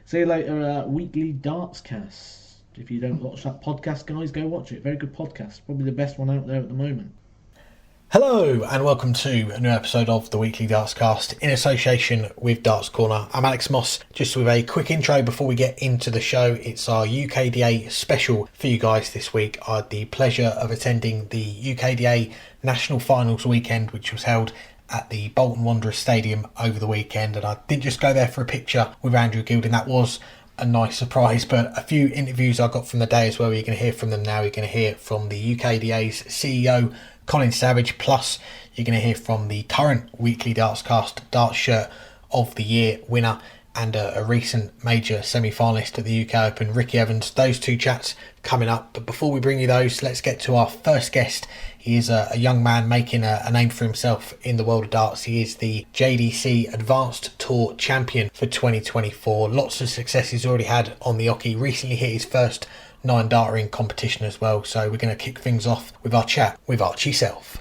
See you later, weekly Dartscast. If you don't watch that podcast, guys, go watch it. Very good podcast. Probably the best one out there at the moment. Hello and welcome to a new episode of the Weekly Dartscast in association with Darts Corner. I'm Alex Moss, just with a quick intro before we get into the show. It's our UKDA special for you guys this week. I had the pleasure of attending the UKDA National Finals Weekend, which was held at the Bolton Wanderers Stadium over the weekend, and I didn't just go there for a picture with Andrew Gilding. That was a nice surprise, but a few interviews I got from the day as well. You're going to hear from them now. You're going to hear from the UKDA's CEO Colin Savage, plus you're going to hear from the current Weekly Dartscast Darts Shirt of the Year winner and a recent major semi-finalist at the UK Open, Ricky Evans. Those two chats coming up, but before we bring you those, let's get to our first guest. He is a young man making a name for himself in the world of darts. He is the JDC Advanced Tour champion for 2024. Lots of success he's already had on the Oki. Recently hit his first 9-dartering competition as well. So we're going to kick things off with our chat with Archie Self.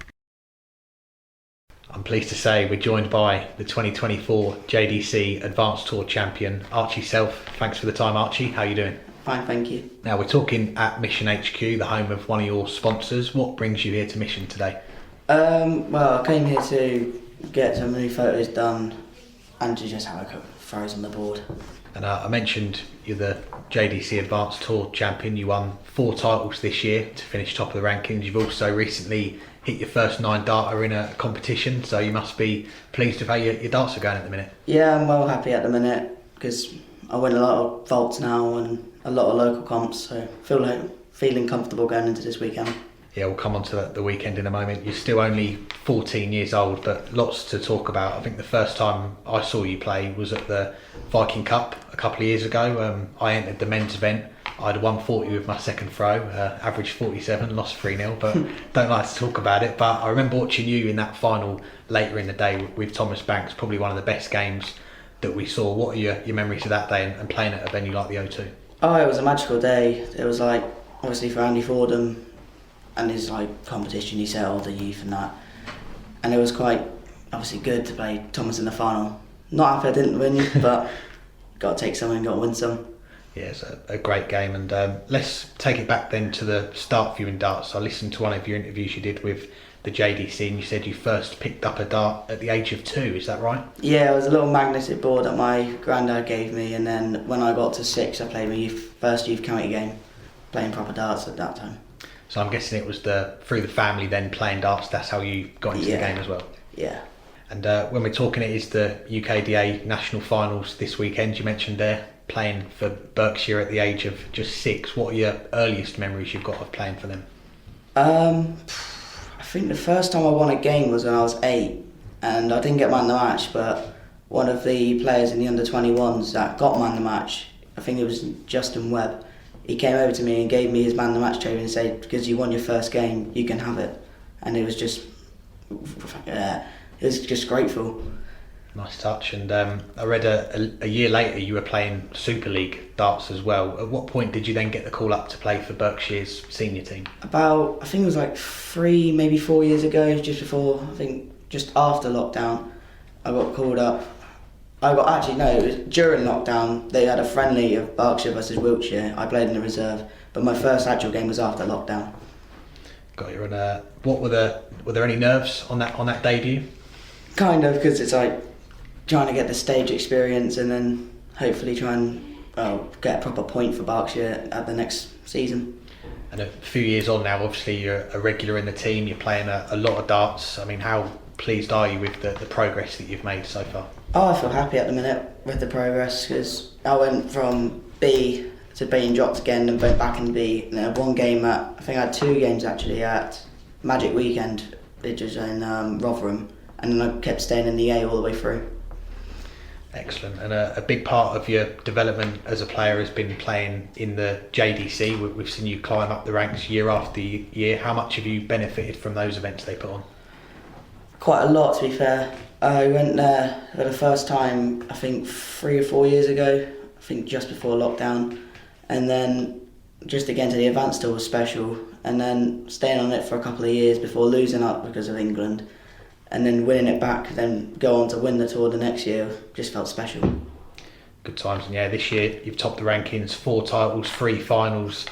I'm pleased to say we're joined by the 2024 JDC Advanced Tour champion, Archie Self. Thanks for the time, Archie. How are you doing? Fine, thank you. Now, we're talking at Mission HQ, the home of one of your sponsors. What brings you here to Mission today? Well, I came here to get some new photos done and to just have a couple of throws on the board. And I mentioned you're the JDC Advanced Tour champion. You won 4 titles this year to finish top of the rankings. You've also recently hit your first 9-darter in a competition, so you must be pleased with how your darts are going at the minute. Yeah, I'm well happy at the minute because I win a lot of vaults now and a lot of local comps, so feeling comfortable going into this weekend. Yeah, we'll come on to the weekend in a moment. You're still only 14 years old, but lots to talk about. I think the first time I saw you play was at the Viking Cup a couple of years ago. I entered the men's event. I had a 140 with my second throw, averaged 47, lost 3-0, but don't like to talk about it. But I remember watching you in that final later in the day with Thomas Banks, probably one of the best games that we saw. What are your memories of that day and playing at a venue like the O2? Oh, it was a magical day. It was like, obviously for Andy Fordham and his competition, he set all the youth and that. And it was quite obviously good to play Thomas in the final. Not happy I didn't win, but got to take some and got to win some. Yeah, it's a great game, and let's take it back then to the start for you in darts. I listened to one of your interviews you did with the JDC, and you said you first picked up a dart at the age of 2, is that right? Yeah, it was a little magnetic board that my granddad gave me, and then when I got to 6 I played my first youth county game, playing proper darts at that time. So I'm guessing it was through the family then playing darts, that's how you got into the game as well? Yeah. And when we're talking, it is the UKDA National Finals this weekend. You mentioned there playing for Berkshire at the age of just 6. What are your earliest memories you've got of playing for them? I think the first time I won a game was when I was 8, and I didn't get man of the match, but one of the players in the under-21s that got man of the match, I think it was Justin Webb, he came over to me and gave me his man of the match trophy and said, because you won your first game, you can have it. And it was just grateful. Nice touch. And I read a year later you were playing Super League darts as well. At what point did you then get the call up to play for Berkshire's senior team? About, I think it was 3, maybe 4 years ago, just after lockdown, I got called up. It was during lockdown. They had a friendly of Berkshire versus Wiltshire. I played in the reserve, but my first actual game was after lockdown. Got you. And were there any nerves on that debut? Kind of, because it's trying to get the stage experience and then hopefully try and get a proper point for Berkshire at the next season. And a few years on now, obviously you're a regular in the team, you're playing a lot of darts. I mean, how pleased are you with the progress that you've made so far? Oh, I feel happy at the minute with the progress because I went from B to B and dropped again and went back in B. And then one game I think I had 2 games actually at Magic Weekend, which was in Rotherham, and then I kept staying in the A all the way through. Excellent. And a big part of your development as a player has been playing in the JDC. We've seen you climb up the ranks year after year. How much have you benefited from those events they put on? Quite a lot, to be fair. I went there for the first time, I think 3 or 4 years ago, I think just before lockdown, and then just again to the Advanced Tour was special, and then staying on it for a couple of years before losing up because of England, and then winning it back, then go on to win the tour the next year, just felt special. Good times. And yeah, this year you've topped the rankings, 4 titles, 3 finals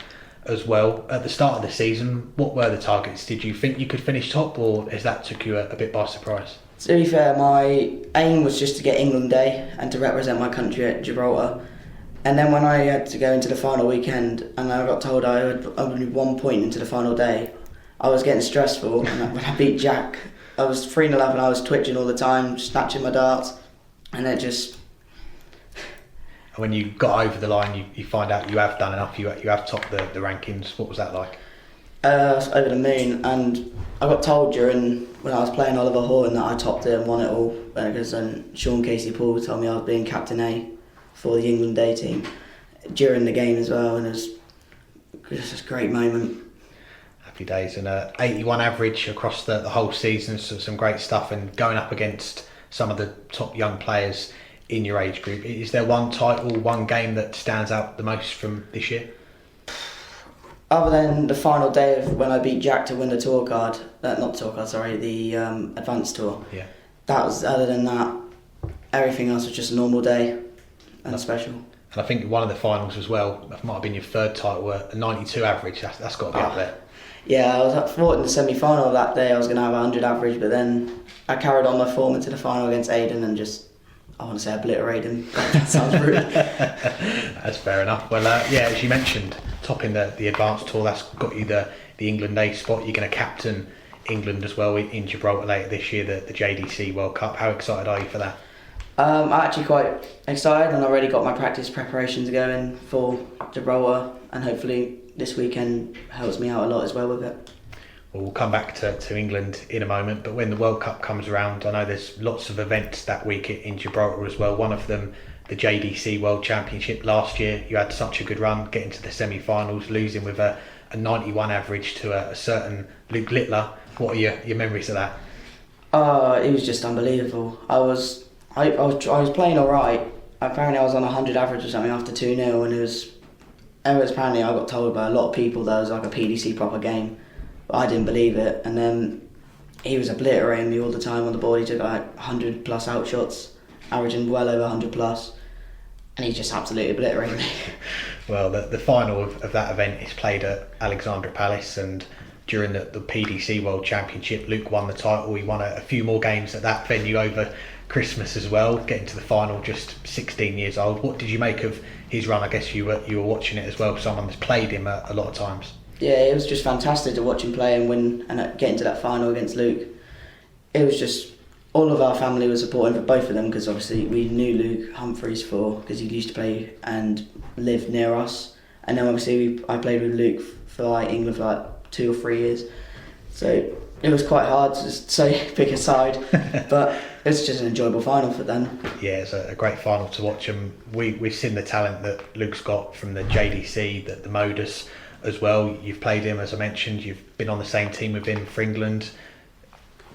as well. At the start of the season, what were the targets? Did you think you could finish top, or has that took you a bit by surprise? To be fair, my aim was just to get England Day and to represent my country at Gibraltar. And then when I had to go into the final weekend and I got told I had only 1 point into the final day, I was getting stressful. And when I beat Jack, I was 3-0 up and I was twitching all the time, snatching my darts, and it just... When you got over the line, you find out you have done enough, you have topped the rankings. What was that like? I was over the moon, and I got told during when I was playing Oliver Horton that I topped it and won it all, because Sean Casey Paul told me I was being captain A for the England Day team during the game as well, and it was just a great moment. Happy days. And 81 average across the whole season, so some great stuff, and going up against some of the top young players in your age group. Is there one title, one game that stands out the most from this year? Other than the final day of when I beat Jack to win the tour card, the Advanced Tour. Yeah. That was, other than that, everything else was just a normal day and special. And I think one of the finals as well, that might have been your third title, a 92 average. That's got to be up there. Yeah, I thought in the semi-final of that day I was going to have a 100 average, but then I carried on my form into the final against Aidan and just, I want to say, obliterate him. That sounds rude. That's fair enough. Well, yeah, as you mentioned, topping the Advanced Tour, that's got you the England A spot. You're going to captain England as well in Gibraltar later this year, the JDC World Cup. How excited are you for that? I'm actually quite excited, and I already got my practice preparations going for Gibraltar, and hopefully this weekend helps me out a lot as well with it. Well, we'll come back to England in a moment, but when the World Cup comes around, I know there's lots of events that week in Gibraltar as well. One of them, the JDC World Championship. Last year you had such a good run, getting to the semi-finals, losing with a 91 average to a certain Luke Littler. What are your memories of that? It was just unbelievable. I was playing alright. Apparently I was on 100 average or something after 2-0, and it was apparently, I got told by a lot of people that it was like a PDC proper game. But I didn't believe it, and then he was obliterating me all the time on the board. He took like 100 plus out shots, averaging well over 100 plus, and he just absolutely obliterated me. Well, the final of that event is played at Alexandra Palace, and during the PDC World Championship, Luke won the title. He won a few more games at that venue over Christmas as well, getting to the final just 16 years old. What did you make of his run? I guess you were watching it as well. Someone that's played him a lot of times. Yeah, it was just fantastic to watch him play and win and get into that final against Luke. It was just, all of our family was supporting for both of them, because obviously we knew Luke Humphreys because he used to play and live near us, and then obviously I played with Luke for England for 2 or 3 years, so it was quite hard to just pick a side, but it's just an enjoyable final for them. Yeah, it's a great final to watch, and we've seen the talent that Luke's got from the JDC, the Modus as well. You've played him, as I mentioned, you've been on the same team with him for England.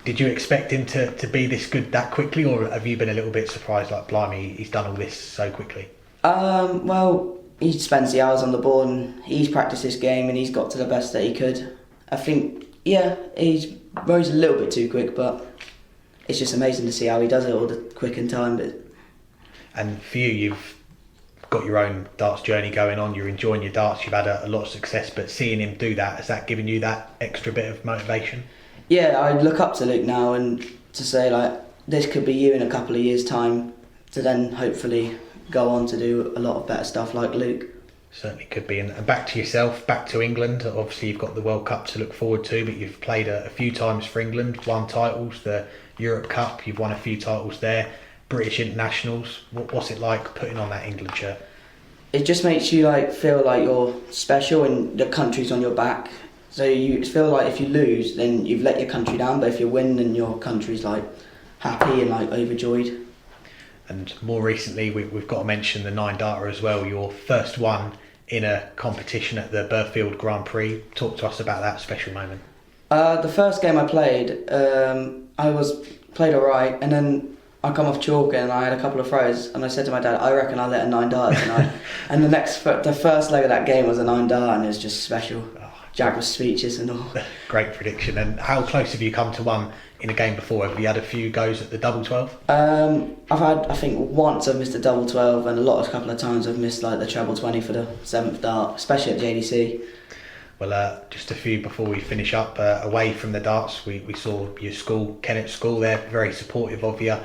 Did you expect him to be this good that quickly, or have you been a little bit surprised, like, blimey, he's done all this so quickly? Well, he spends the hours on the board and he's practiced this game and he's got to the best that he could. I think, yeah, he's rose a little bit too quick, but it's just amazing to see how he does it all the quick in time. But and for you, you've got your own darts journey going on, you're enjoying your darts, you've had a lot of success, but seeing him do that, has that given you that extra bit of motivation? Yeah, I look up to Luke now, and to say this could be you in a couple of years' time, to then hopefully go on to do a lot of better stuff like Luke. Certainly could be. And back to yourself, back to England. Obviously you've got the World Cup to look forward to, but you've played a few times for England, won titles, the Europe Cup, you've won a few titles there, British internationals. What's it like putting on that England shirt? It just makes you feel like you're special and the country's on your back. So you feel like if you lose, then you've let your country down, but if you win, then your country's happy and overjoyed. And more recently, we've got to mention the 9-darter as well, your first one in a competition at the Burfield Grand Prix. Talk to us about that special moment. The first game I played, I played alright, and then I come off chalk and I had a couple of throws, and I said to my dad, I reckon I'll let a 9-darter tonight. And the first leg of that game was a 9-darter, and it was just special. Jack was speechless and all. Great prediction. And how close have you come to one in a game before? Have you had a few goes at the double 12? I've had, I think once I've missed a double 12, and a couple of times I've missed like the treble 20 for the 7th dart, especially at JDC. Well, just a few before we finish up. Away from the darts, we saw your school, Kennett's School, there, very supportive of you.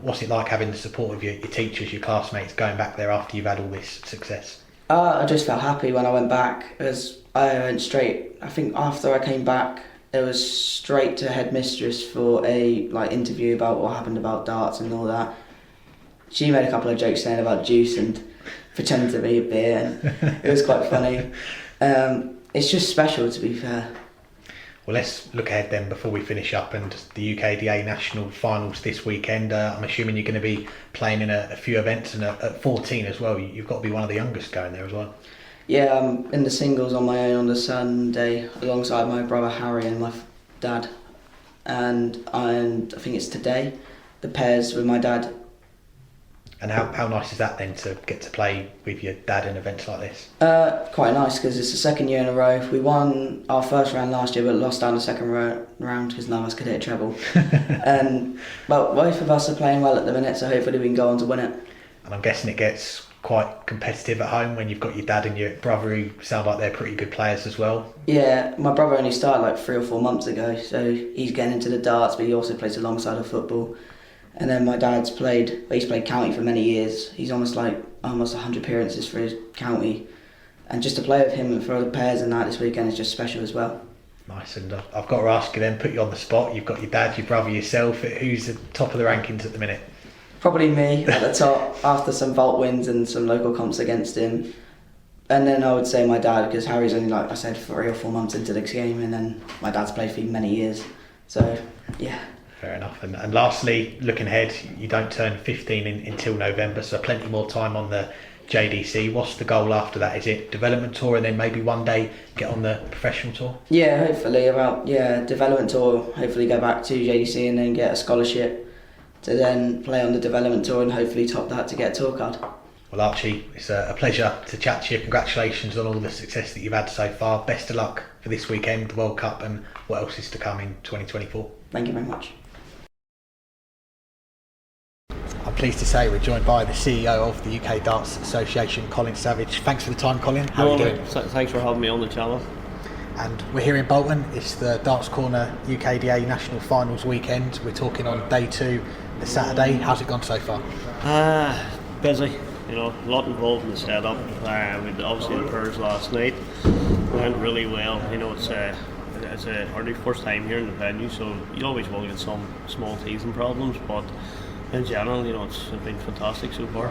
What's it like having the support of your teachers, your classmates, going back there after you've had all this success? I just felt happy when I went back, as I went straight. I think after I came back, it was straight to headmistress for a interview about what happened about darts and all that. She made a couple of jokes saying about juice and pretending to be a beer, and it was quite funny. It's just special, to be fair. Well, let's look ahead then before we finish up, and the UKDA National Finals this weekend. I'm assuming you're going to be playing in a few events, and at 14 as well. You've got to be one of the youngest going there as well. Yeah, I'm in the singles on my own on the Sunday alongside my brother Harry and my dad, and I think it's today, the pairs with my dad. And how nice is that then to get to play with your dad in events like this? Quite nice, because it's the second year in a row. We won our first round last year, but lost down the second round because none of us could hit a treble. But both of us are playing well at the minute, so hopefully we can go on to win it. And I'm guessing it gets quite competitive at home when you've got your dad and your brother who sound like they're pretty good players as well. Yeah, my brother only started 3 or 4 months ago, so he's getting into the darts, but he also plays alongside of football. And then my dad's played county for many years. He's almost 100 appearances for his county. And just to play with him and for the pairs and that this weekend is just special as well. Nice. And I've got to ask you then, put you on the spot. You've got your dad, your brother, yourself. Who's the top of the rankings at the minute? Probably me at the top after some vault wins and some local comps against him. And then I would say my dad, because Harry's only, 3 or 4 months into the game, and then my dad's played for many years. So, yeah. Fair enough. And lastly, looking ahead, you don't turn 15 until November, so plenty more time on the JDC. What's the goal after that? Is it development tour and then maybe one day get on the professional tour? Yeah, hopefully development tour, hopefully go back to JDC and then get a scholarship to then play on the development tour and hopefully top that to get a tour card. Well, Archie, it's a pleasure to chat to you. Congratulations on all the success that you've had so far. Best of luck for this weekend, the World Cup, and what else is to come in 2024. Thank you very much. I'm pleased to say we're joined by the CEO of the UK Darts Association, Colin Savage. Thanks for the time, Colin. How are you doing? Thanks for having me on the channel. And we're here in Bolton. It's the Darts Corner UKDA National Finals Weekend. We're talking on day 2, the Saturday. How's it gone so far? Busy. A lot involved in the setup. With obviously the pairs last night went really well. It's our first time here in the venue, so you always will get some small teething problems, but in general, it's been fantastic so far.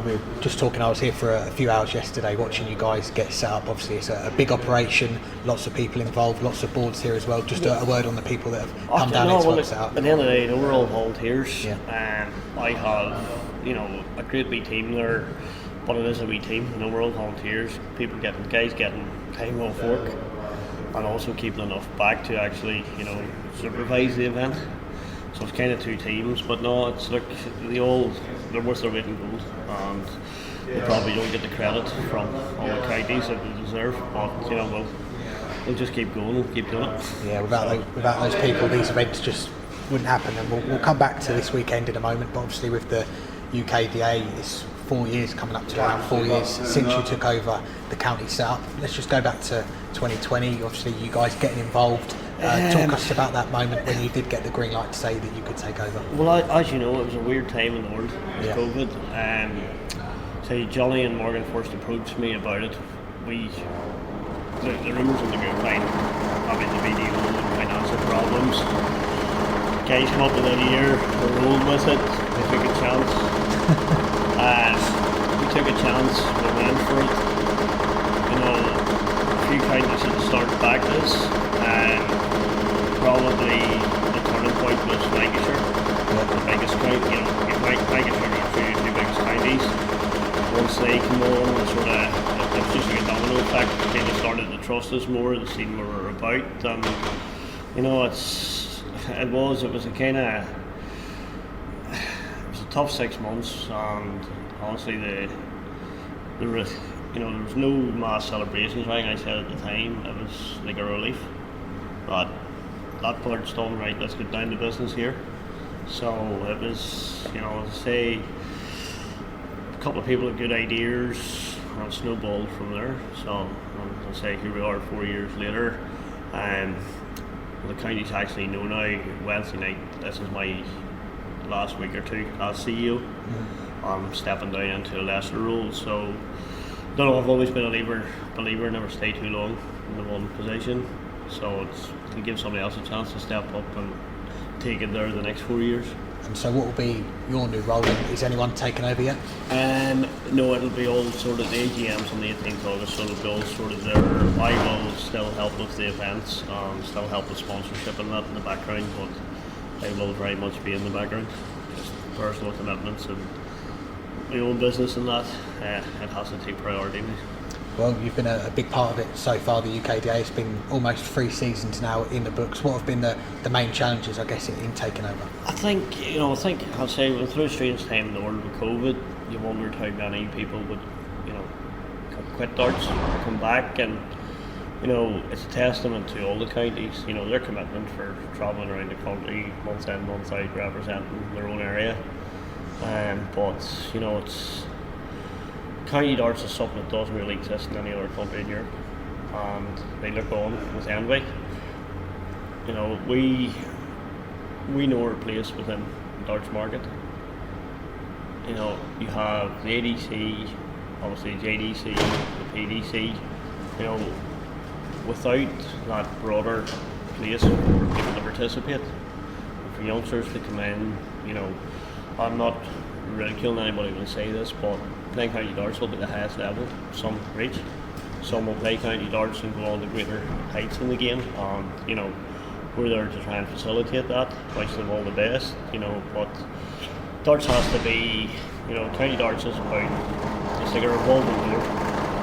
We were just talking, I was here for a few hours yesterday watching you guys get set up. Obviously it's a big operation, lots of people involved, lots of boards here as well. Just a word on the people that have come down here to help set up. At the end of the day, we're all volunteers. Yeah. I have a great wee team there, but it is a wee team. We're all volunteers. Guys getting time off work and also keeping enough back to actually supervise the event. So it's kind of 2 teams, but no, it's they're worth their weight in gold, and they probably don't get the credit from all the crowdies that they deserve. But we'll just keep going and keep doing it. Yeah, without those people, these events just wouldn't happen. And we'll come back to this weekend in a moment. But obviously, with the UKDA, it's 4 years coming up to around 4 years since you took over the county setup. Let's just go back to 2020. Obviously, you guys getting involved. Talk us about that moment when you did get the green light to say that you could take over. Well, as you know, it was a weird time in the world with COVID. Johnny and Morgan first approached me about it. The rumours in the grapevine, having the BDO and financial problems. Guys come up with an idea, we rolled with it, we took a chance. We took a chance, we went for it. A few counties had started back this. Probably the turning point was Lancashire, the biggest county. Lancashire are the 2 biggest counties. Once they come on, it was just like a domino effect. They just started to trust us more and seen what we're about. And it was a tough 6 months, and honestly, there was no mass celebrations. I said at the time it was like a relief, but that part's done, right, let's get down to business here. So it was, as I say, a couple of people with good ideas, and it snowballed from there. So as I say, here we are 4 years later, and the counties actually know now. Wednesday night, this is my last week or two as CEO. I'm stepping down into a lesser role. So don't know, I've always been a believer, never stay too long in the one position. So it's to give somebody else a chance to step up and take it there the next 4 years. And so what will be your new role? Is anyone taking over yet? No, it'll be all sort of the AGMs on the 18th of August, so it'll be all sort of there. I will still help with the events, still help with sponsorship and that in the background, but I will very much be in the background. Just personal commitments and my own business and that, it has to take priority. Well, you've been a big part of it so far, the UKDA. It's been almost 3 seasons now in the books. What have been the main challenges, I guess, in taking over? I think I'll say, with through a strange time in the world with COVID, you wondered how many people would, quit darts, come back, and, it's a testament to all the counties, their commitment for travelling around the country, month in, month out, representing their own area. But, it's county darts is something that doesn't really exist in any other country in Europe, and they look on with envy. We know our place within the darts market. You have the ADC, obviously JDC, the PDC. Without that broader place for people to participate, for youngsters to come in, I'm not ridiculing anybody when I say this, but playing county darts will be the highest level some reach. Some will play county darts and go on to greater heights in the game, and we're there to try and facilitate that, wish them all the best, but darts has to be, county darts is about, it's like a revolving door.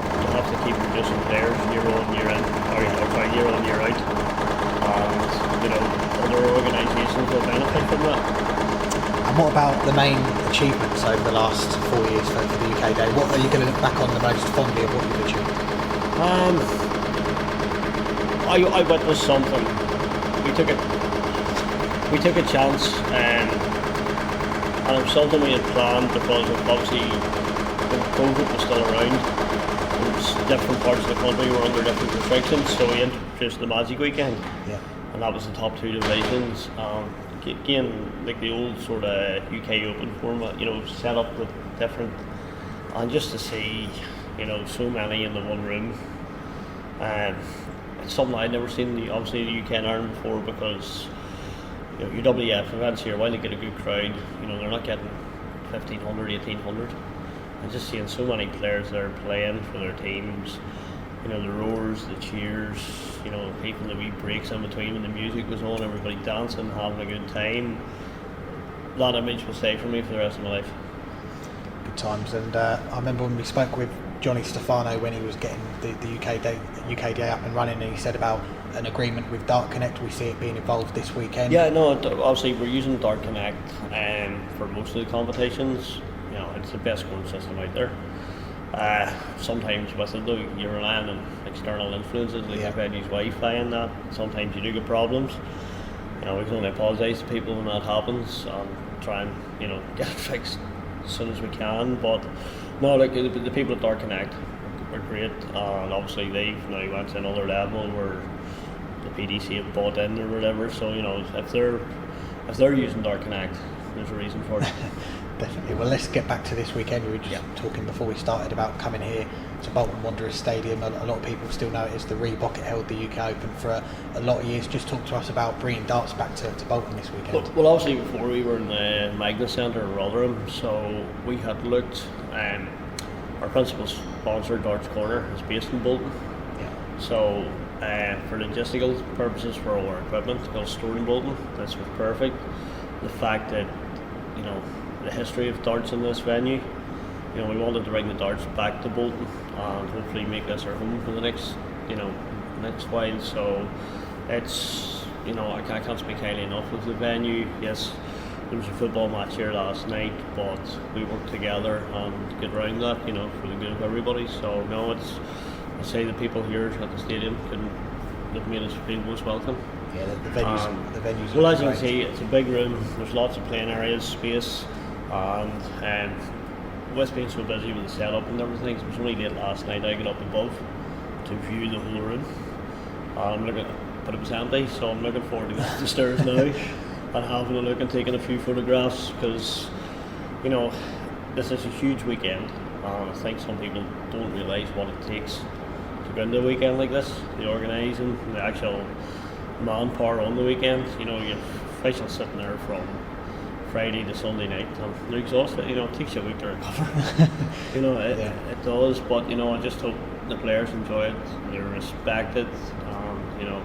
You have to keep producing players year on, year in, year on, year out, and other organisations will benefit from that. And what about the main achievements over the last 4 years for the UKDA? What are you going to look back on the most fondly of what you've achieved? I witnessed something. We took a chance, and it was something we had planned because of, obviously, when COVID was still around, different parts of the country were under different restrictions, so we introduced the Magic Weekend, and that was the top 2 divisions. Again, like the old sort of UK Open format, set up with different, and just to see, so many in the one room, it's something I'd never seen the UK and Ireland before, because your WF events here, while they get a good crowd, they're not getting 1,500, 1,800, and just seeing so many players there playing for their teams, the roars, the cheers, people, the wee breaks in between when the music was on, everybody dancing, having a good time. That image will stay for me for the rest of my life. Good times. And I remember when we spoke with Johnny Stefano when he was getting the UKDA up and running, and he said about an agreement with Dart Connect. We see it being involved this weekend. Yeah, no, obviously we're using Dart Connect for most of the competitions. It's the best scoring system out there. Sometimes with it though, you're relying on external influences like the venue's Wi-Fi and that. Sometimes you do get problems. We can only apologise to people when that happens and try and get it fixed as soon as we can. But no, like the people at Dart Connect are great, and obviously they've now went to another level where the PDC have bought in or whatever. So if they're using Dart Connect, there's a reason for it. Definitely. Well, let's get back to this weekend. We were just talking before we started about coming here to Bolton Wanderers Stadium. A lot of people still know it as the Reebok. It held the UK Open for a lot of years. Just talk to us about bringing darts back to Bolton this weekend. Well, obviously before we were in the Magnus Centre in Rotherham, so we had looked, our principal sponsor, Darts Corner, is based in Bolton. So for logistical purposes for all our equipment, it was stored in Bolton. This was perfect. The fact that, the history of darts in this venue, we wanted to bring the darts back to Bolton and hopefully make this our home for the next while. So it's, I can't speak highly enough of the venue. Yes, there was a football match here last night, but we worked together and get around that, for the good of everybody. So no, I say the people here at the stadium have made us feel most welcome. Yeah, the venues. Well, as you can see, it's a big room. There's lots of playing areas, space, and with being so busy with the setup and everything, it was only late last night I got up above to view the whole room. But it was empty, so I'm looking forward to going up the stairs now and having a look and taking a few photographs, because this is a huge weekend, and I think some people don't realise what it takes to go into a weekend like this, the organising, the actual manpower on the weekend. You're officials sitting there from Friday to Sunday night, and they're exhausted. It takes you a week to recover. It does, but I just hope the players enjoy it, they're respected, and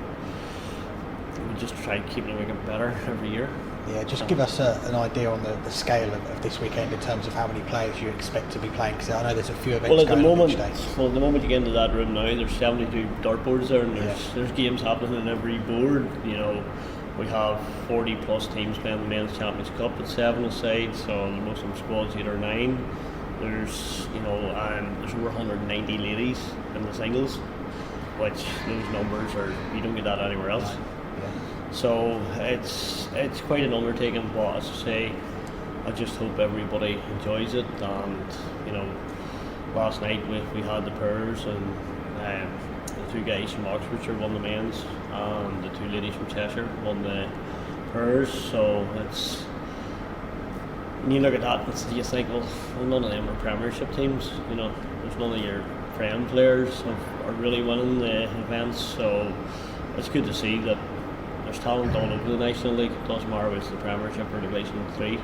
we just try to keep it making better every year. Yeah, just give us an idea on the scale of this weekend in terms of how many players you expect to be playing, because I know there's a few events at the moment each day. Well, at the moment you get into that room now, there's 72 dartboards there, and there's games happening in every board. We have 40 plus teams playing the Men's Champions Cup at 7 aside, so most of them squads 8 or 9. There's there's over 190 ladies in the singles, which those numbers you don't get that anywhere else. So it's quite an undertaking, but as I say, I just hope everybody enjoys it. And last night we had the pairs, and the two guys from Oxfordshire won the men's, and the two ladies from Cheshire won the pairs. So when you look at that, you think, well, none of them are Premiership teams. There's none of your friend players are really winning the events. So it's good to see that there's talent all over the National League. It doesn't matter whether it's the Premiership or Division 3.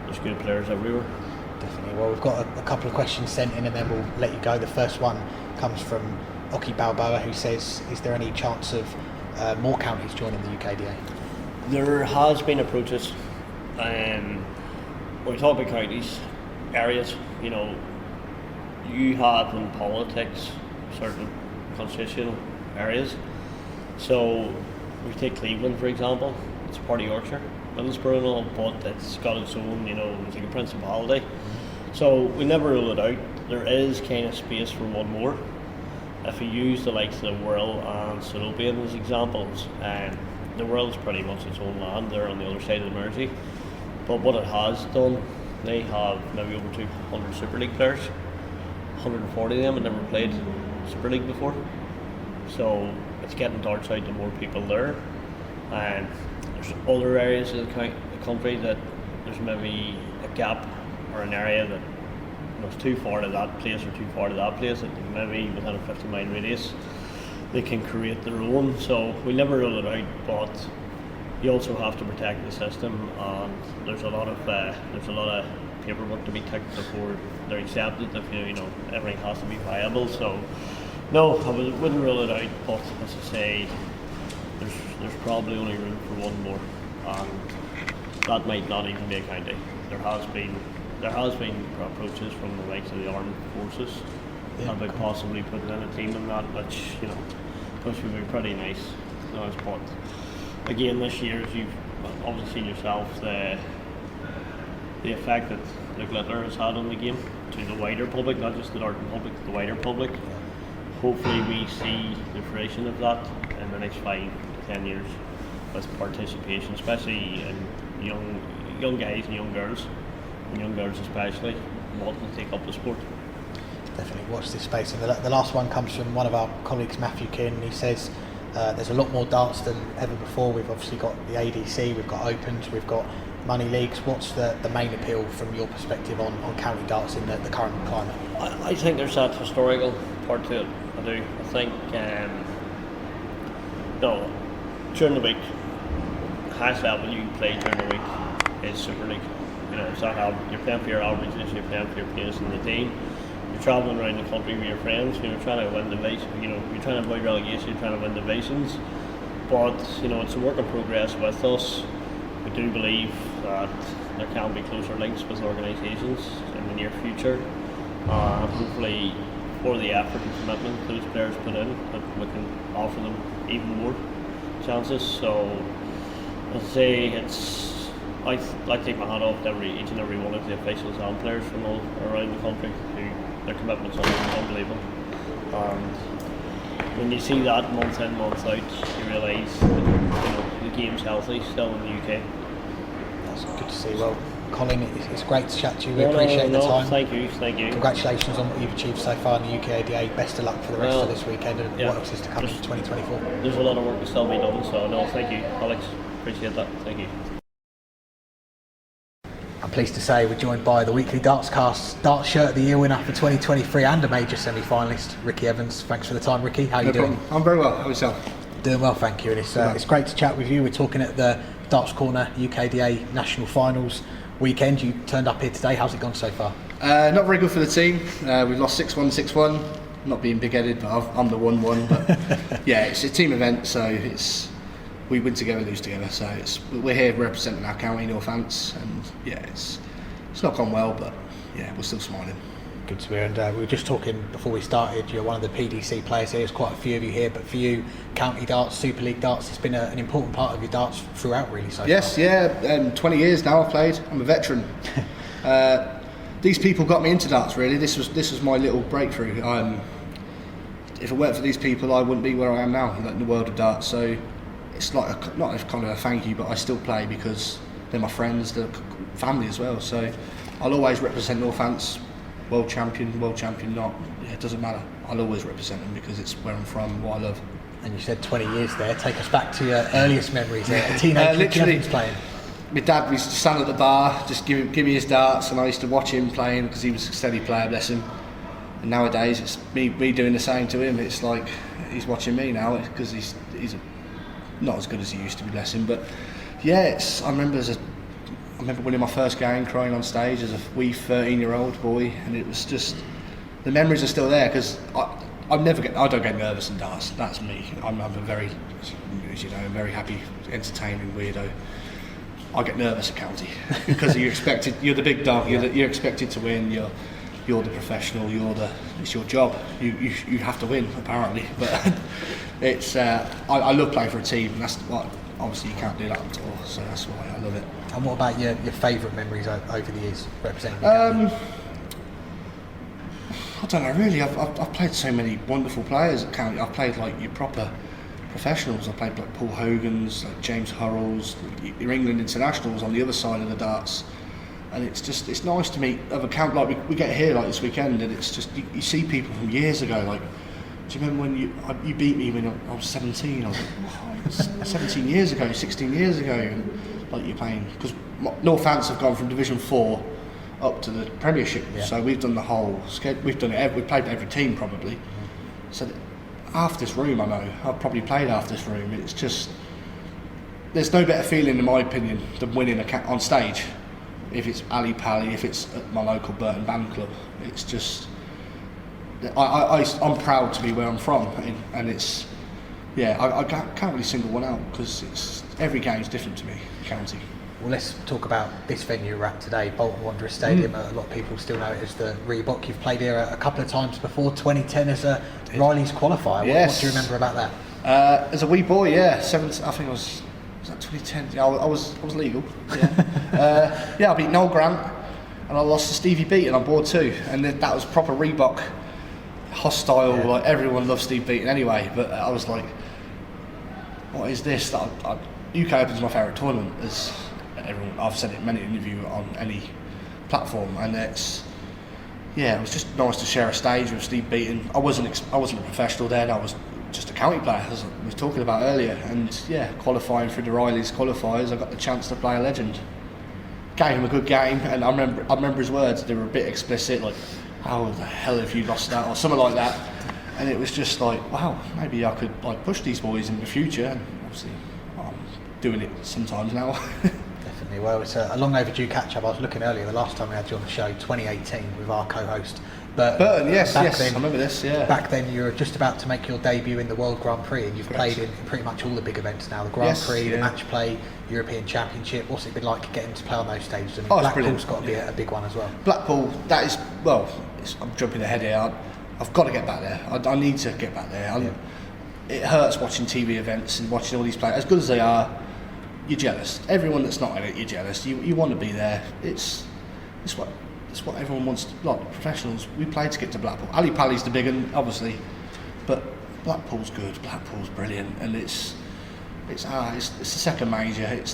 There's good players everywhere. Definitely. Well, we've got a couple of questions sent in, and then we'll let you go. The first one comes from Oki Balboa, who says, is there any chance of more counties joining the UKDA? There has been approaches. When we talk about counties, areas, you have in politics certain constitutional areas. So we take Cleveland, for example. It's part of Yorkshire, Middlesbrough and all, but it's got its own, it's like a principality. So we never rule it out. There is kind of space for one more. If you use the likes of the Wirral and Salopian as examples, the Wirral's pretty much its own land. They're on the other side of the Mersey. But what it has done, they have maybe over 200 Super League players. 140 of them had never played Super League before. So it's getting darts out to more people there. And there's other areas of the country that there's maybe a gap or an area that it's too far to that place or too far to that place, that maybe within a 50-mile radius they can create their own. So we never rule it out, but you also have to protect the system, and there's a lot of paperwork to be ticked before they're accepted. If everything has to be viable. So no, I wouldn't rule it out, but as I say, there's probably only room for one more, and that might not even be a county. There has been approaches from the likes of the armed forces about possibly putting in a team in that, which would be pretty nice. But again, this year, as you've obviously seen yourself, the effect that the glitter has had on the game to the wider public, not just the darting public, the wider public. Hopefully we see the fruition of that in the next 5 to 10 years with participation, especially in young guys and young girls especially, wanting to take up the sport. Definitely watch this space. And the last one comes from one of our colleagues, Matthew Kin. He says there's a lot more darts than ever before. We've obviously got the ADC, we've got Opens, we've got money leagues. What's the main appeal from your perspective on county darts in the current climate? I think there's that historical part to it. I do. I think during the week, the highest level you can play during the week is Super League. It's not you're playing for your averages, you're playing for your place in the team. You're travelling around the country with your friends. You're trying to win divisions. You're trying to avoid relegation. You're trying to win divisions. But it's a work in progress with us. We do believe that there can be closer links with organisations in the near future. Hopefully, for the effort and commitment those players put in, that we can offer them even more chances. So, as I say, I take my hat off to each and every one of the officials and players from all around the country who their commitment's unbelievable. And when you see that month in, month out, you realise that the game's healthy still in the UK. That's good to see. Well, Colin, it's great to chat to you. We appreciate the time. Thank you. Congratulations on what you've achieved so far in the UKDA. Best of luck for the rest of this weekend and what else is to come in 2024. There's a lot of work to still be done, so no, thank you, Alex. Appreciate that. Thank you. I'm pleased to say we're joined by the weekly Dartscast Darts Shirt of the Year winner for 2023 and a major semi-finalist, Ricky Evans. Thanks for the time, Ricky. How are you doing? I'm very well. How are yourself? Doing well, thank you. And it's great to chat with you. We're talking at the Darts Corner UKDA National Finals Weekend. You turned up here today. How's it gone so far? Not very good for the team. We've lost 6-1, 6-1. Not being big-headed, but I'm the 1-1. But yeah, it's a team event, so we win together, lose together. So we're here representing our county, Northants, and yeah, it's not gone well, but yeah, we're still smiling. Good to hear. And we were just talking before we started. You're one of the PDC players here. There's quite a few of you here, but for you, county darts, Super League darts, it's been an important part of your darts throughout, really. So yes, far. yeah. 20 years now I've played. I'm a veteran. These people got me into darts. Really, this was my little breakthrough. If it weren't for these people, I wouldn't be where I am now in the world of darts. So it's like not a kind of a thank you, but I still play because they're my friends, they're family as well. So I'll always represent Northants. World champion not, it doesn't matter. I'll always represent them because it's where I'm from, what I love. And you said 20 years there. Take us back to your earliest memories. A teenager literally playing. My dad used to stand at the bar, just give me his darts, and I used to watch him playing because he was a steady player, bless him. And nowadays it's me doing the same to him. It's like he's watching me now because he's not as good as he used to be, bless him. But yeah, I remember winning my first game, crying on stage as a wee 13-year-old boy, and it was just, the memories are still there because I don't get nervous in darts. That's me. I'm a very, very happy, entertaining weirdo. I get nervous at county because you're the big dog. You're expected to win. You're the professional. It's your job. You have to win apparently. But it's I love playing for a team, and that's what. Obviously you can't do that on tour, so that's why I love it. And what about your favourite memories over the years representing the county? I don't know really. I've played so many wonderful players at county. I've played like your proper professionals. I've played like Paul Hogan's, like James Hurrell's, your England internationals on the other side of the darts. And it's nice to meet other county. Like we get here like this weekend, and it's just you see people from years ago. Like, do you remember when you beat me when I was 17? I was like, wow, 17 years ago, 16 years ago, and like you're playing, because Northants have gone from Division 4 up to the Premiership, so we've done the whole, we've done it, we've played every team probably. So half this room, I know, I've probably played half this room. It's just, there's no better feeling in my opinion than winning on stage. If it's Ali Pally, if it's at my local Burton Band Club, it's just, I'm proud to be where I'm from, and it's, I can't really single one out because every game's different to me, county. Well, let's talk about this venue we're at today, Bolton Wanderers Stadium. A lot of people still know it as the Reebok. You've played here a couple of times before, 2010 as a Riley's qualifier. Yes. What do you remember about that? As a wee boy, I think was that 2010? Yeah, I was legal. Yeah, I beat Noel Grant and I lost to Stevie Beaton on board 2, and that was proper Reebok. Hostile, like everyone loves Steve Beaton anyway, but I was like, what is this? UK Open's my favourite tournament, as everyone, I've said it in many interviews on any platform, and it was just nice to share a stage with Steve Beaton. I wasn't a professional then, I was just a county player, as I was talking about earlier, and qualifying for the Riley's qualifiers, I got the chance to play a legend. Gave him a good game, and I remember his words, they were a bit explicit, like, how the hell have you lost that, or something like that. And it was just like, wow, maybe I could like push these boys in the future, and obviously I'm doing it sometimes now. Definitely. Well, it's a long overdue catch up. I was looking earlier, the last time we had you on the show, 2018, with our co-host Burton. Yes, then, I remember this. Yeah. Back then, you were just about to make your debut in the World Grand Prix, and you've played in pretty much all the big events now. The Grand Prix, the Match Play, European Championship. What's it been like getting to play on those stages? And Blackpool's got to be a big one as well. Blackpool, that is, well, I'm jumping ahead here. I've got to get back there. I need to get back there. It hurts watching TV events and watching all these players. As good as they are, you're jealous. Everyone that's not in it, you're jealous. You want to be there. It's what everyone wants. Like professionals, we played to get to Blackpool. Ali Pally's the big one, obviously, but Blackpool's good. Blackpool's brilliant, and it's the second major. It's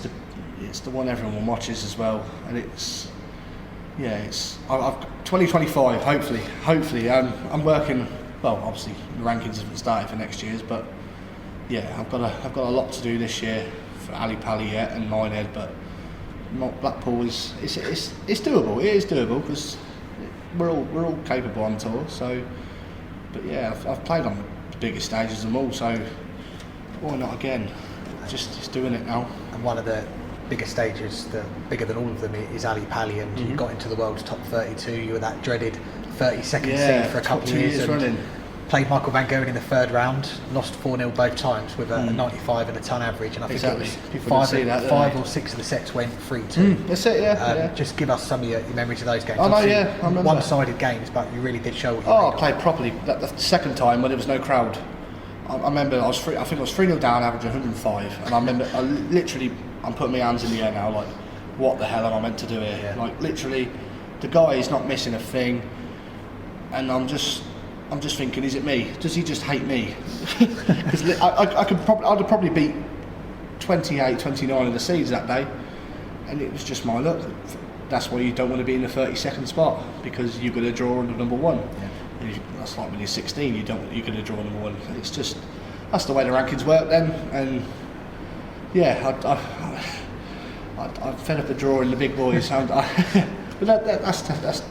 the one everyone watches as well, and I've 2025. Hopefully, I'm working. Well, obviously the rankings haven't started for next year's, but yeah, I've got a lot to do this year for Ali Pali yet and Minehead, but not Blackpool it's doable. It is doable because we're all capable on tour. So, but yeah, I've played on the biggest stages of them all, so why not again? Just doing it now. And one of the bigger stages, bigger than all of them, is Ali Pali, and you got into the world's top 32. You were that dreaded 32nd seed for a couple of years running. Played Michael van Gerwen in the third round, lost 4-0 both times with a 95 and a ton average, and I think it was five or six of the sets went 3-2. That's it, yeah. Just give us some of your memories of those games. I remember. One-sided games, but you really did show what you I played properly. The second time when there was no crowd, I remember I think I was 3-0 down, average 105, and I remember I'm putting my hands in the air now, like, what the hell am I meant to do here? Yeah. Like, literally, the guy is not missing a thing, and I'm just thinking, is it me? Does he just hate me? Because I'd have probably beat 28, 29 of the seeds that day, and it was just my luck. That's why you don't want to be in the 32nd spot, because you're going to draw under number one. Yeah. That's like when you're 16, you're going to draw number one. It's just, that's the way the rankings work then, and yeah, I fed up with drawing the big boys. But that's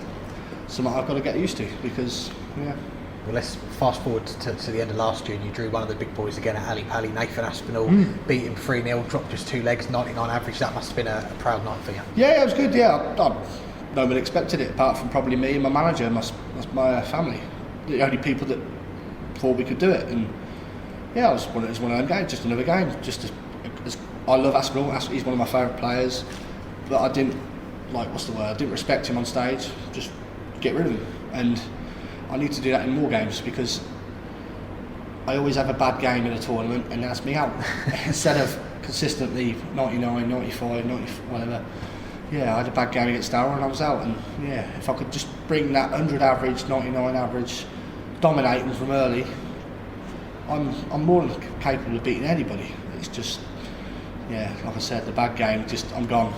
something I've got to get used to, because yeah. Well, let's fast forward to the end of last year, and you drew one of the big boys again at Ali Pali, Nathan Aspinall, beat him 3-0, dropped just 2 legs, 99 average. That must have been a proud night for you. Yeah, it was good. Yeah, no one expected it, apart from probably me and my manager and my family. The only people that thought we could do it, and yeah, it was one of them games, just another game. I love Aspinall. He's one of my favourite players, but I didn't I didn't respect him on stage. Just get rid of him, and I need to do that in more games, because I always have a bad game in a tournament and that's me out. Instead of consistently 99, 95, 90, whatever. Yeah, I had a bad game against Darrell and I was out, and yeah, if I could just bring that 100 average, 99 average, dominating from early, I'm more than capable of beating anybody. It's just, yeah, like I said, the bad game, I'm gone.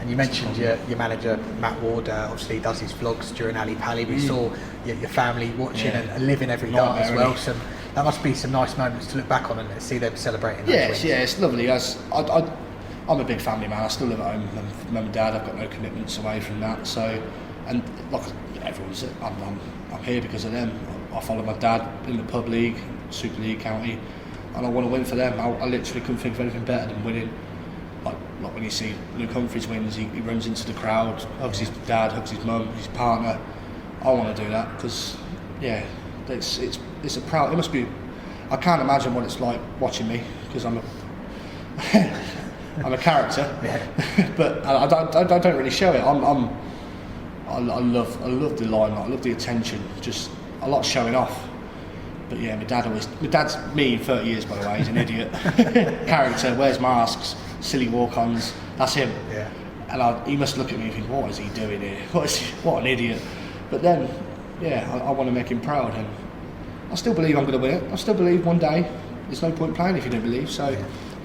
And you mentioned your manager, Matt Ward, obviously does his vlogs during Ali Pali. We saw your family watching and living every dart as well. So that must be some nice moments to look back on and see them celebrating. Yes, yeah, it's lovely. I'm a big family man. I still live at home with mum and dad. I've got no commitments away from that. So, and like everyone's, I'm here because of them. I follow my dad in the pub league, Super League, county, and I want to win for them. I literally couldn't think of anything better than winning. Like when you see Luke Humphries wins, he runs into the crowd, hugs his dad, hugs his mum, his partner. I want to do that because, yeah, it's a proud. It must be. I can't imagine what it's like watching me, because I'm a character, but I don't really show it. I love the limelight. I love the attention. Just a lot of showing off. But yeah, my dad's me in 30 years, by the way. He's an idiot. Character, wears masks, silly walk-ons. That's him. Yeah. And he must look at me and think, what is he doing here? What an idiot. But then, yeah, I want to make him proud, and I still believe I'm going to win it. I still believe one day. There's no point playing if you don't believe. So,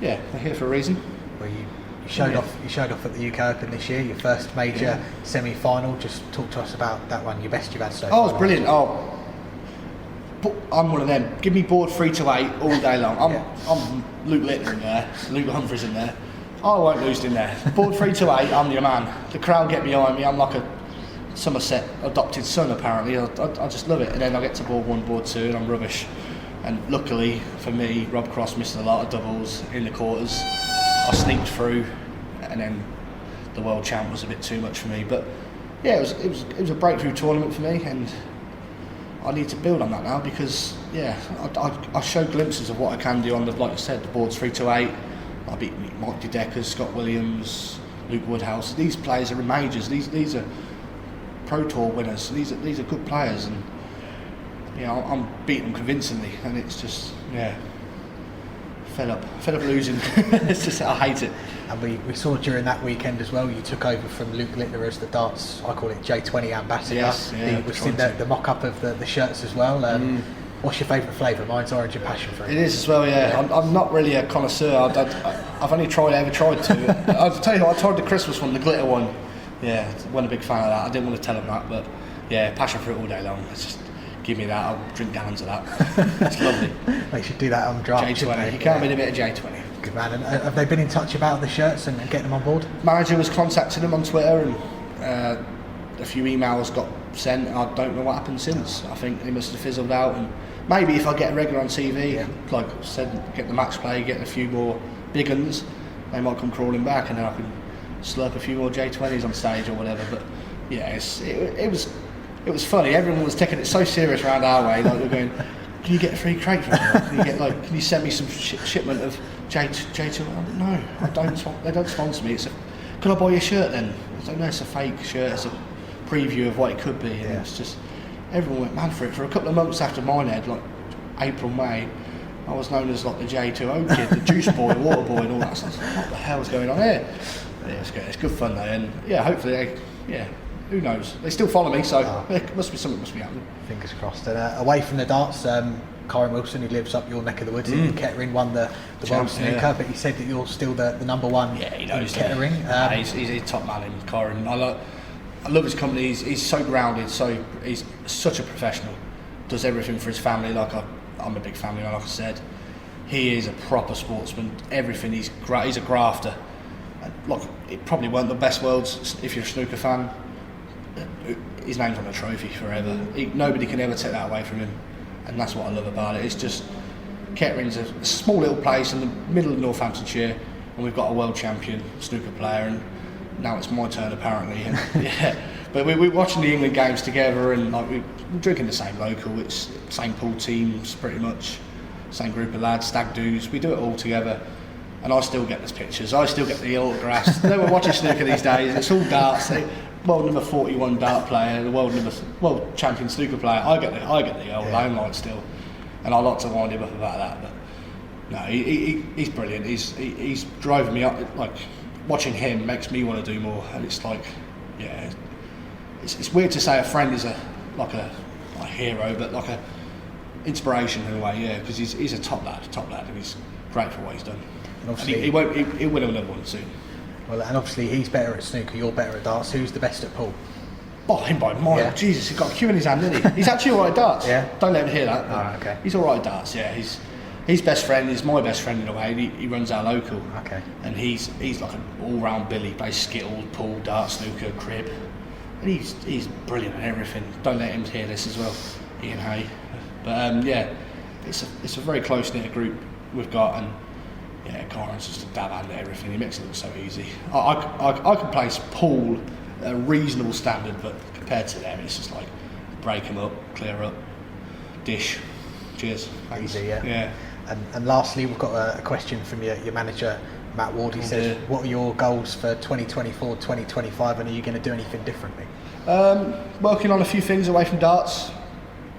yeah, we're here for a reason. Well, you showed off. You showed off at the UK Open this year. Your first major semi-final. Just talk to us about that one. Your best you've had so far. Oh, it was brilliant. I'm one of them. Give me board 3 to 8 all day long. I'm Luke Littler in there, Luke Humphries in there. I won't lose in there. Board 3 to 8, I'm your man. The crowd get behind me. I'm like a Somerset adopted son, apparently. I just love it. And then I get to board 1, board 2, and I'm rubbish. And luckily for me, Rob Cross missed a lot of doubles in the quarters. I sneaked through, and then the world champ was a bit too much for me. But yeah, it was a breakthrough tournament for me, and I need to build on that now, because yeah, I show glimpses of what I can do on the, like I said, the boards 3 to 8. I beat Mike Dedeckers, Scott Williams, Luke Woodhouse. These players are in majors. These are Pro Tour winners. These are good players, and you know, I'm beating them convincingly. And it's just, yeah, fed up losing. It's just, I hate it. And we saw during that weekend as well, you took over from Luke Littler as the Darts, I call it J20 Ambassador. Yes, yeah. We've seen the mock-up of the shirts as well. What's your favourite flavour? Mine's orange and passion fruit. It is as well, yeah. I'm not really a connoisseur. I've only ever tried to. I'll tell you what, I tried the Christmas one, the glitter one. Yeah, wasn't a big fan of that. I didn't want to tell them that, but yeah, passion fruit all day long. It's just, give me that, I'll drink gallons of that. It's lovely. They should do that on draft. J20, you can't beat a bit of J20. Good man. And have they been in touch about the shirts and getting them on board? Manager was contacting them on Twitter, and a few emails got sent. I don't know what happened since. I think they must have fizzled out, and maybe if I get a regular on TV, like I said, get the match play, get a few more big uns, they might come crawling back, and then I can slurp a few more J20s on stage or whatever. But yeah, it was funny. Everyone was taking it so serious around our way. Like, we're going, can you get a free crate from me? Can you send me some shipment of J2? No, I don't. They don't sponsor me. Can I buy your shirt then? I don't know. It's a fake shirt. It's a preview of what it could be. And it's just, everyone went mad for it. For a couple of months after Minehead, like April, May, I was known as like the J2O kid, the juice boy, water boy, and all that stuff. What the hell's going on here? Yeah, it's good. It's good fun though, and yeah, hopefully, who knows? They still follow me, so it must be something must be happening. Fingers crossed. And away from the darts, Colin Wilson, who lives up your neck of the woods in Kettering, won the World Snooker, but he said that you're still the number one in Kettering. He's a top man in Colin. I love his company. He's so grounded. He's such a professional. Does everything for his family. Like I'm a big family man. Like I said, he is a proper sportsman. Everything. He's a grafter. Look, it probably weren't the best worlds if you're a snooker fan. His name's on a trophy forever. Nobody can ever take that away from him, and that's what I love about it. It's just Kettering's a small little place in the middle of Northamptonshire, and we've got a world champion snooker player, and now it's my turn apparently. And but we're watching the England games together, and like we're drinking the same local. It's same pool teams, pretty much same group of lads, stag do's. We do it all together. And I still get those pictures. I still get the autographs. They were watching snooker these days. It's all darts. World number 41 dart player, the world champion snooker player. I get the old limelight still, and I like to wind him up about that. But no, he's brilliant. He's driving me up. Like watching him makes me want to do more. And it's like, yeah, it's weird to say a friend is a hero, but like a inspiration in a way. Yeah, because he's a top lad, and he's great for what he's done. And he'll win another one soon. Well, and obviously he's better at snooker, you're better at darts. Who's the best at pool? Oh, him by a mile. Yeah. Jesus, he's got a cue in his hand, isn't he? He's actually alright at darts. Yeah. Don't let him hear that. Oh, okay. He's alright at darts, yeah. His best friend is my best friend in a way. He runs our local. Okay. And he's like an all-round Billy. Plays skittle, pool, darts, snooker, crib. And he's brilliant at everything. Don't let him hear this as well, Ian Hay. But it's a very close-knit group we've got, and yeah, Colin's just a dab hand at everything. He makes it look so easy. I can play pool at a reasonable standard, but compared to them, it's just like break them up, clear up, dish. Cheers. Thanks. Easy, yeah. Yeah. And lastly, we've got a question from your manager, Matt Ward. He says, what are your goals for 2024, 2025, and are you going to do anything differently? Working on a few things away from darts,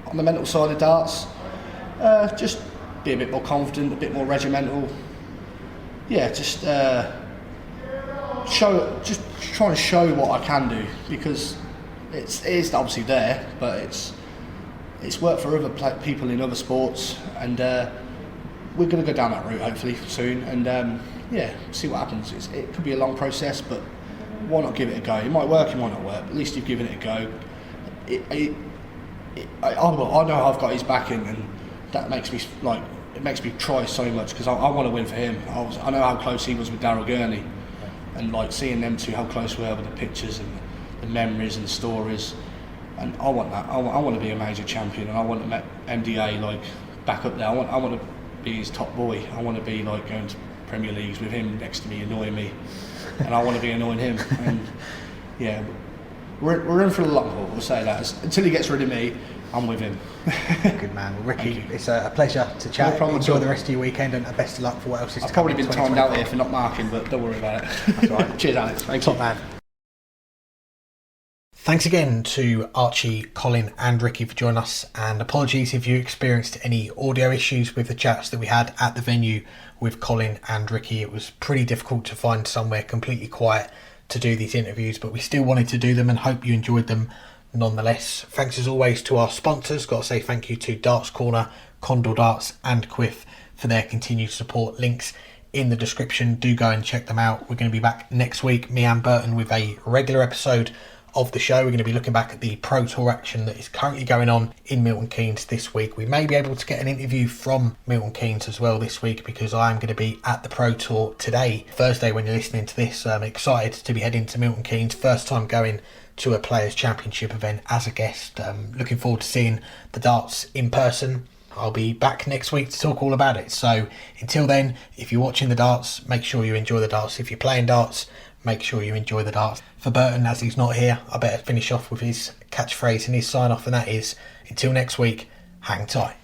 on the mental side of darts. Just be a bit more confident, a bit more regimental. Yeah, just trying to show what I can do, because it is obviously there, but it's worked for other people in other sports, and we're going to go down that route hopefully soon, and see what happens. It could be a long process, but why not give it a go? It might work, it might not work, but at least you've given it a go. I know I've got his backing, and that makes me like. It makes me try so much, because I want to win for him. I know how close he was with Darryl Gurney, and like seeing them two, how close we are with the pictures and the memories and stories. And I want that. I want to be a major champion, and I want to MDA like back up there. I want to be his top boy. I want to be like going to Premier Leagues with him next to me, annoying me, and I want to be annoying him. And yeah, we're in for the long haul. We'll say that until he gets rid of me. I'm with him. Good man. Well, Ricky, it's a pleasure to chat. Enjoy the rest of your weekend, and best of luck for what else is to come. I've probably been timed out here for not marking, but don't worry about it. That's all right. Cheers, Alex. Thanks. Top man. Thanks again to Archie, Colin and Ricky for joining us, and apologies if you experienced any audio issues with the chats that we had at the venue with Colin and Ricky. It was pretty difficult to find somewhere completely quiet to do these interviews, but we still wanted to do them and hope you enjoyed them nonetheless. Thanks as always to our sponsors. Got to say thank you to Darts Corner, Condor Darts and Quiff for their continued support. Links in the description. Do go and check them out. We're going to be back next week, me and Burton, with a regular episode of the show. We're going to be looking back at the Pro Tour action that is currently going on in Milton Keynes this week. We may be able to get an interview from Milton Keynes as well this week, because I am going to be at the Pro Tour today, Thursday, when you're listening to this. I'm excited to be heading to Milton Keynes. First time going to a Players' Championship event as a guest. Looking forward to seeing the darts in person. I'll be back next week to talk all about it. So until then, if you're watching the darts, make sure you enjoy the darts. If you're playing darts, make sure you enjoy the darts. For Burton, as he's not here, I better finish off with his catchphrase and his sign off, and that is, until next week, hang tight.